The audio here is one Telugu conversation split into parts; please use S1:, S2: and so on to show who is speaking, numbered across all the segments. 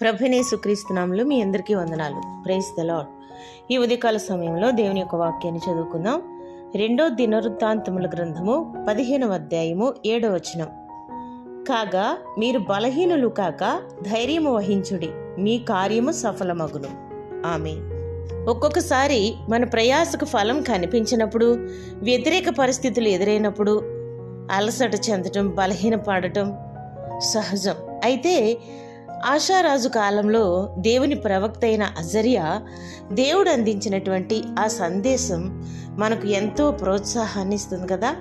S1: ప్రభువైన యేసుక్రీస్తు నామములో మీ అందరికీ వందనాలు. Praise the lord. ఈ ఉదయకాల సమయంలో దేవుని యొక్క వాక్యాన్ని చదువుకుందాం. 2వ దినవృత్తాంతముల గ్రంథము 15వ అధ్యాయము 7వ వచనం. కాగా మీరు బలహీనులు కాక ధైర్యము వహించుడి, మీ కార్యము సఫలమగును. ఆమేన్. ఒక్కొక్కసారి మన ప్రయాసకు ఫలం కనిపించినప్పుడు, వ్యతిరేక పరిస్థితులు ఎదురైనప్పుడు అలసట చెందటం, బలహీనపడటం సహజం. అయితే ఆషారాజు కాలంలో దేవుని ప్రవక్త అయిన అజర్యా దేవుడు అందించినటువంటి ఆ సందేశం మనకు ఎంతో ప్రోత్సాహాన్ని ఇస్తుంది కదా.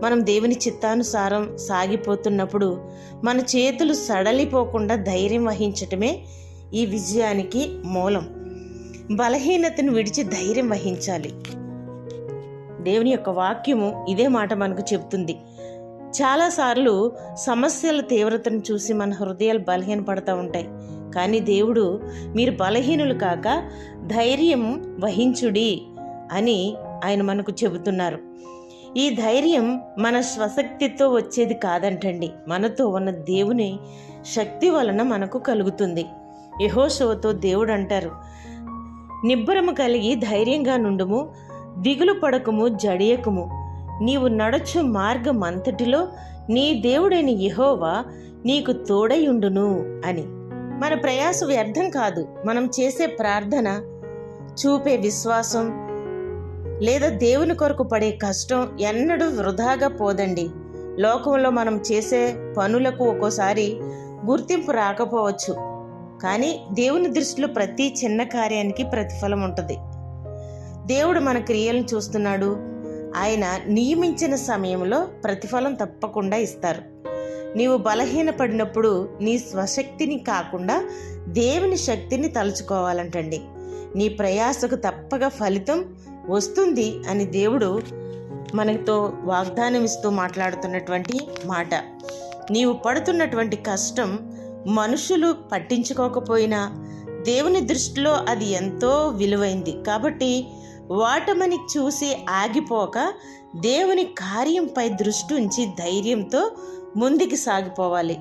S1: మనం దేవుని చిత్తానుసారం సాగిపోతున్నప్పుడు మన చేతులు సడలిపోకుండా ధైర్యం వహించటమే ఈ విజయానికి మూలం. బలహీనతను విడిచి ధైర్యం వహించాలి. దేవుని యొక్క వాక్యము ఇదే మాట మనకు చెప్తుంది. చాలాసార్లు సమస్యల తీవ్రతను చూసి మన హృదయాలు బలహీనపడతా ఉంటాయి. కానీ దేవుడు మీరు బలహీనులు కాక ధైర్యం వహించుడి అని ఆయన మనకు చెబుతున్నారు. ఈ ధైర్యం మన స్వశక్తితో వచ్చేది కాదంటండి, మనతో ఉన్న దేవుని శక్తి వలన మనకు కలుగుతుంది. యెహోషువతో దేవుడు అంటారు, నిబ్బరము కలిగి ధైర్యంగా నుండుము, దిగులు పడకము, జడియకము, నీవు నడచు మార్గం అంతటిలో నీ దేవుడైన యెహోవా నీకు తోడయుండును అని. మన ప్రయాస వ్యర్థం కాదు. మనం చేసే ప్రార్థన, చూపే విశ్వాసం లేదా దేవుని కొరకు పడే కష్టం ఎన్నడూ వృధాగా పోదండి. లోకంలో మనం చేసే పనులకు ఒక్కోసారి గుర్తింపు రాకపోవచ్చు, కానీ దేవుని దృష్టిలో ప్రతి చిన్న కార్యానికి ప్రతిఫలం ఉంటుంది. దేవుడు మన క్రియలను చూస్తున్నాడు. ఆయన నియమించిన సమయంలో ప్రతిఫలం తప్పకుండా ఇస్తారు. నీవు బలహీనపడినప్పుడు నీ స్వశక్తిని కాకుండా దేవుని శక్తిని తలుచుకోవాలంటండి. నీ ప్రయాసకు తప్పక ఫలితం వస్తుంది అని దేవుడు మనతో వాగ్దానం ఇస్తూ మాట్లాడుతున్నటువంటి మాట. నీవు పడుతున్నటువంటి కష్టం మనుషులు పట్టించుకోకపోయినా దేవుని దృష్టిలో అది ఎంతో విలువైంది. కాబట్టి వాటమని చూసి ఆగిపోక దేవుని కార్యంపై దృష్టి ఉంచి ధైర్యంతో ముందుకు సాగిపోవాలి.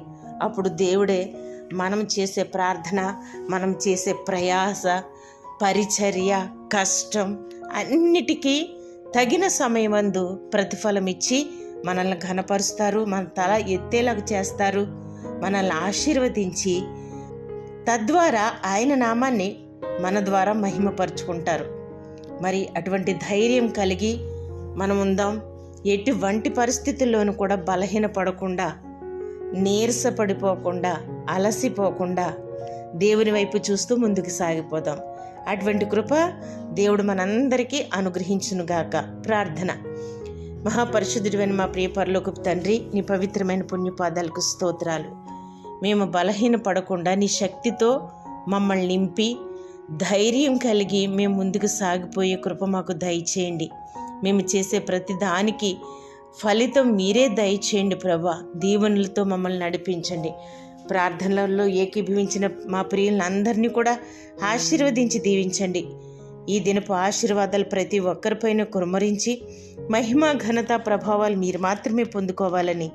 S1: అప్పుడు దేవుడే మనం చేసే ప్రార్థన, మనం చేసే ప్రయాస, పరిచర్య, కష్టం అన్నిటికీ తగిన సమయమందు ప్రతిఫలం ఇచ్చి మనల్ని ఘనపరుస్తారు, మన తల ఎత్తేలాగా చేస్తారు, మనల్ని ఆశీర్వదించి తద్వారా ఆయన నామాన్ని మన ద్వారా మహిమపరుచుకుంటారు. మరి అటువంటి ధైర్యం కలిగి మనం ఉందాం. ఎటువంటి పరిస్థితుల్లోనూ కూడా బలహీనపడకుండా, నీరసపడిపోకుండా, అలసిపోకుండా దేవుని వైపు చూస్తూ ముందుకు సాగిపోదాం. అటువంటి కృప దేవుడు మనందరికీ అనుగ్రహించునుగాక. ప్రార్థన. మహాపరిశుద్ధుడైన మా ప్రియ పరలోకపు తండ్రి, నీ పవిత్రమైన పుణ్యపాదాలకు స్తోత్రాలు. మేము బలహీనపడకుండా నీ శక్తితో మమ్మల్ని నింపి ధైర్యం కలిగి మేము ముందుకు సాగిపోయే కృప మాకు దయచేయండి. మేము చేసే ప్రతి దానికి ఫలితం మీరే దయచేయండి ప్రభా. దీవెనలతో మమ్మల్ని నడిపించండి. ప్రార్థనలలో ఏకీభవించిన మా ప్రియులందరినీ కూడా ఆశీర్వదించి దీవించండి. ఈ దినపు ఆశీర్వాదాలు ప్రతి ఒక్కరిపైన కుమ్మరించి మహిమ, ఘనత, ప్రభావాలు మీరు మాత్రమే పొందుకోవాలని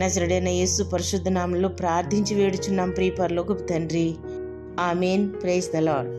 S1: నజరుడైన యేసు పరిశుద్ధ నామములో ప్రార్థించి వేడుచున్నాం ప్రియ పరలోకపు తండ్రి. ఆమేన్. Praise the lord.